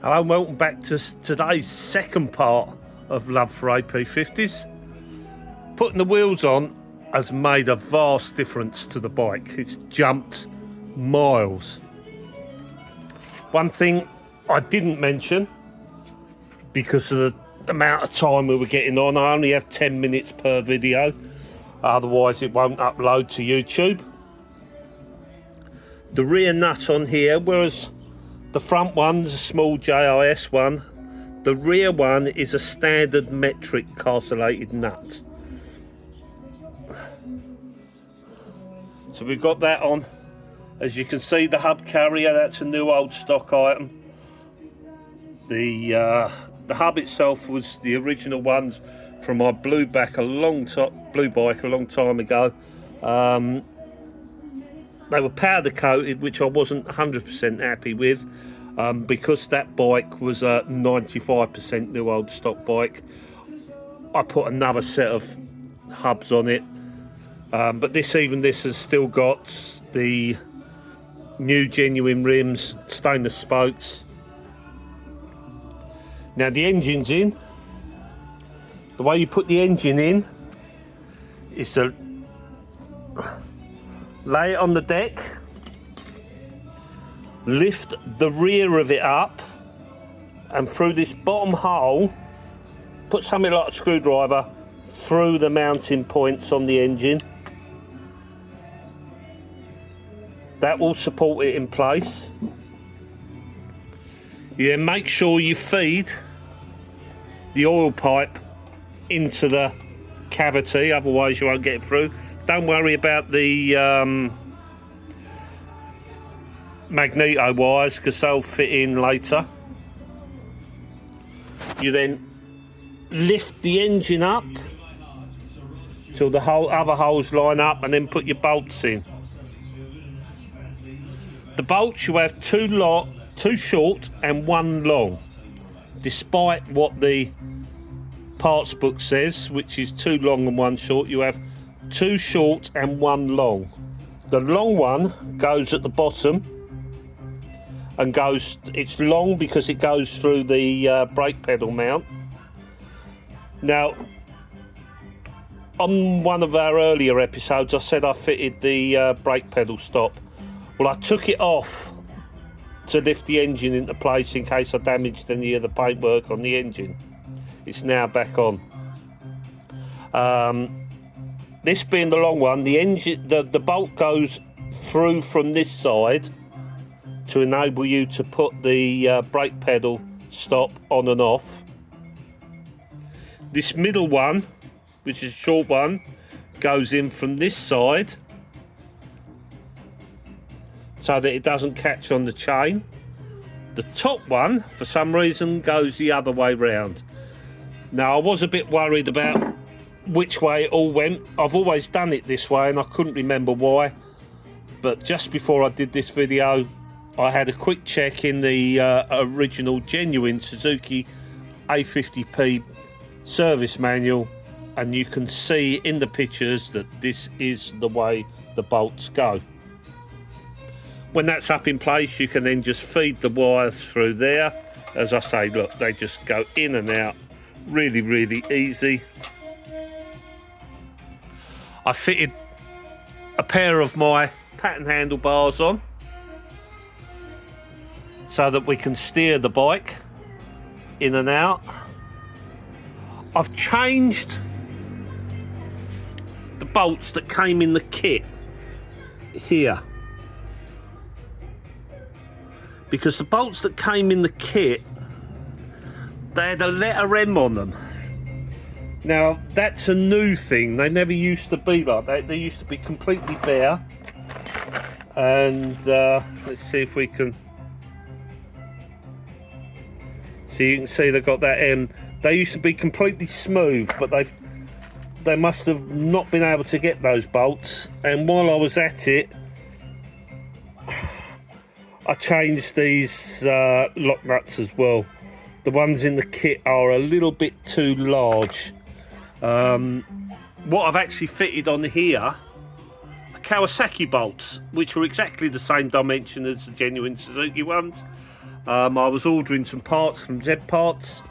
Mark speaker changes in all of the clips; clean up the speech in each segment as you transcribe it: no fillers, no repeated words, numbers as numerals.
Speaker 1: Hello and welcome back to today's second part of Love for AP50s. Putting the wheels on has made a vast difference to the bike. It's jumped miles. One thing I didn't mention, because of the amount of time we were getting on, I only have 10 minutes per video, otherwise it won't upload to YouTube. The rear nut on here, whereas the front one's a small JIS one, the rear one is a standard metric carcellated nut. So we've got that on. As you can see, the hub carrier, that's a new old stock item. The hub itself was the original ones from my blue bike a long time ago. They were powder coated, which I wasn't 100% happy with, because that bike was a 95% new old stock bike. I put another set of hubs on it, but this has still got the new genuine rims, stainless spokes. Now the engine's in. The way you put the engine in is to lay it on the deck, lift the rear of it up, and through this bottom hole, put something like a screwdriver through the mounting points on the engine. That will support it in place. You then make sure you feed the oil pipe into the cavity, otherwise you won't get it through. Don't worry about the magneto wires, because they'll fit in later. You then lift the engine up till the other holes line up, and then put your bolts in. The bolts, you have two short and one long, despite what the parts book says, which is 2 long and 1 short. You have 2 short and 1 long. The long one goes at the bottom and it's long because it goes through the brake pedal mount. Now, on one of our earlier episodes, I said I fitted the brake pedal stop. Well, I took it off to lift the engine into place in case I damaged any of the paintwork on the engine. It's now back on. This being the long one, the bolt goes through from this side to enable you to put the brake pedal stop on and off. This middle one, which is a short one, goes in from this side so that it doesn't catch on the chain. The top one, for some reason, goes the other way round. Now, I was a bit worried about which way it all went. I've always done it this way and I couldn't remember why. But just before I did this video, I had a quick check in the original genuine Suzuki A50P service manual, and you can see in the pictures that this is the way the bolts go. When that's up in place, you can then just feed the wires through there. As I say, look, they just go in and out really, really easy. I fitted a pair of my pattern handlebars on so that we can steer the bike in and out. I've changed the bolts that came in the kit here, because the bolts that came in the kit, they had a letter M on them. Now, that's a new thing. They never used to be like that. They used to be completely bare. And let's see if we can... So you can see they've got that M. They used to be completely smooth, but they must have not been able to get those bolts. And while I was at it, I changed these lock nuts as well. The ones in the kit are a little bit too large. What I've actually fitted on here are Kawasaki bolts, which are exactly the same dimension as the genuine Suzuki ones. I was ordering some parts from Z Parts,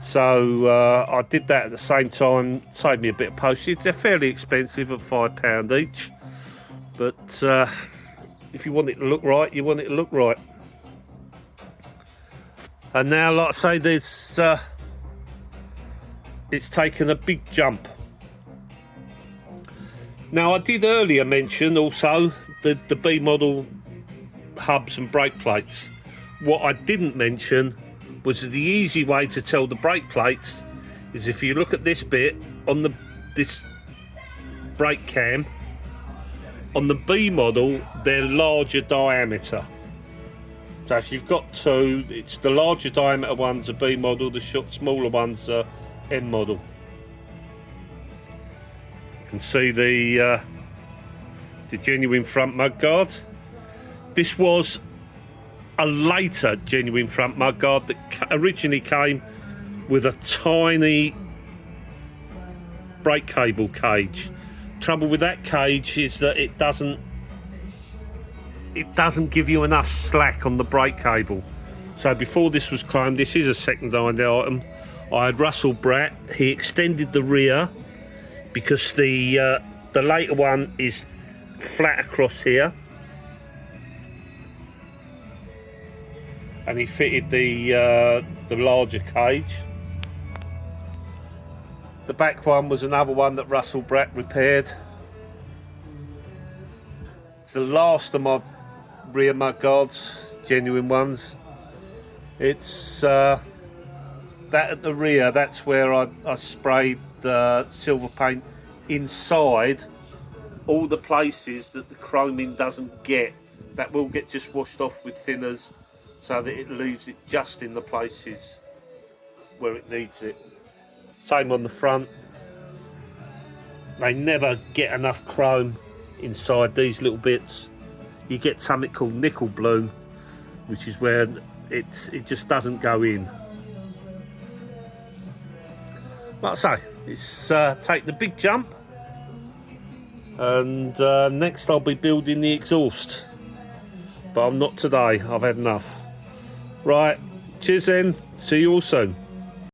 Speaker 1: so I did that at the same time. Saved me a bit of postage. They're fairly expensive at £5 each, but if you want it to look right, you want it to look right. And now, like I say, there's it's taken a big jump. Now, I did earlier mention also the B model hubs and brake plates. What I didn't mention was that the easy way to tell the brake plates is if you look at this bit on this brake cam. On the B model, they're larger diameter. So if you've got two, it's the larger diameter ones are B model, the smaller ones are N model. You can see the genuine front mudguard. This was a later genuine front mudguard that originally came with a tiny brake cable cage. Trouble with that cage is that it doesn't give you enough slack on the brake cable. So before this was claimed, this is a second-hand item. I had Russell Bratt. He extended the rear because the later one is flat across here, and he fitted the larger cage. The back one was another one that Russell Bratt repaired. It's the last of my rear mudguards, genuine ones. It's that at the rear, that's where I sprayed silver paint inside all the places that the chroming doesn't get. That will get just washed off with thinners so that it leaves it just in the places where it needs it. Same on the front. They never get enough chrome inside these little bits. You get something called nickel blue, which is where it just doesn't go in. Like I say, it's take the big jump, and next I'll be building the exhaust, but I'm not today. I've had enough. Right, cheers then, see you all soon.